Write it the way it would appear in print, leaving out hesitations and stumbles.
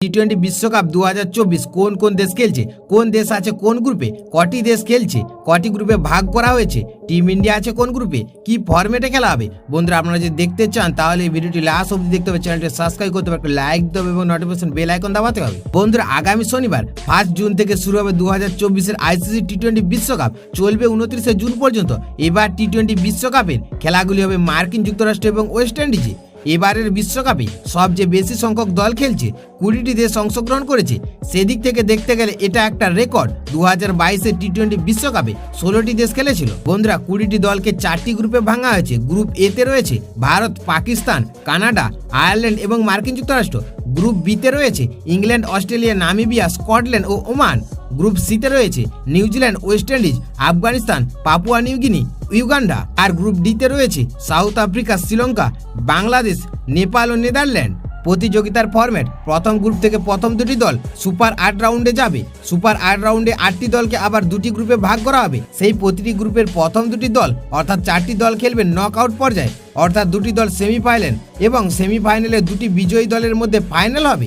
টি-20 বিশ্বকাপ 2024 কোন কোন দেশ খেলছে, কোন দেশ আছে কোন গ্রুপে, কটি দেশ খেলছে, কটি গ্রুপে ভাগ করা হয়েছে, টিম ইন্ডিয়া আছে কোন গ্রুপে, কি ফরম্যাটে খেলা হবে। বন্ধুরা আপনারা যদি দেখতে চান তাহলে এই ভিডিওটি লাস্ট অবধি দেখতে হবে, চ্যানেলটি সাবস্ক্রাইব করতে হবে, একটা লাইক দিতে হবে এবং নোটিফিকেশন বেল আইকন দাবাতে হবে। বন্ধুরা আগামী শনিবার 1 জুন থেকে শুরু হবে 2024 আইসিসি টি-20 বিশ্বকাপ, চলবে 29 জুন পর্যন্ত। এবার টি-20 বিশ্বকাপের খেলাগুলি হবে মার্কিন যুক্তরাষ্ট্র এবং ওয়েস্ট ইন্ডিজে। এবারের বিশ্বকাপে সবচেয়ে বেশি সংখ্যক দল খেলছে, 20টি দেশ অংশগ্রহণ করেছে। সেদিক থেকে দেখতে গেলে এটা একটা রেকর্ড। 2022 টি-20 বিশ্বকাপে 16টি দেশ খেলেছিল। বন্ধুরা 20টি দলকে 4টি গ্রুপে ভাঙা হয়েছে। গ্রুপ এ তে রয়েছে ভারত, পাকিস্তান, কানাডা, আয়ারল্যান্ড এবং মার্কিন যুক্তরাষ্ট্র। গ্রুপ বি তে রয়েছে ইংল্যান্ড, অস্ট্রেলিয়া, নামিবিয়া, স্কটল্যান্ড ও ওমান। গ্রুপ সি তে রয়েছে New Zealand, West Indies, Afghanistan, Papua New Guinea, Uganda. আর গ্রুপ ডি তে রয়েছে সাউথ আফ্রিকা, শ্রীলঙ্কা, বাংলাদেশ, নেপাল ও নেদারল্যান্ড। প্রতিযোগিতার ফরম্যাট: প্রথম গ্রুপ থেকে প্রথম দুটি দল সুপার 8 রাউন্ডে যাবে। সুপার 8 রাউন্ডে 8টি দলকে আবার দুটি গ্রুপে ভাগ করা হবে। সেই প্রতিটি গ্রুপের প্রথম দুটি দল অর্থাৎ 4টি দল খেলবে নকআউট পর্যায়ে, অর্থাৎ দুটি দল সেমিফাইনাল এবং সেমিফাইনালে দুটি বিজয়ী দলের মধ্যে ফাইনাল হবে।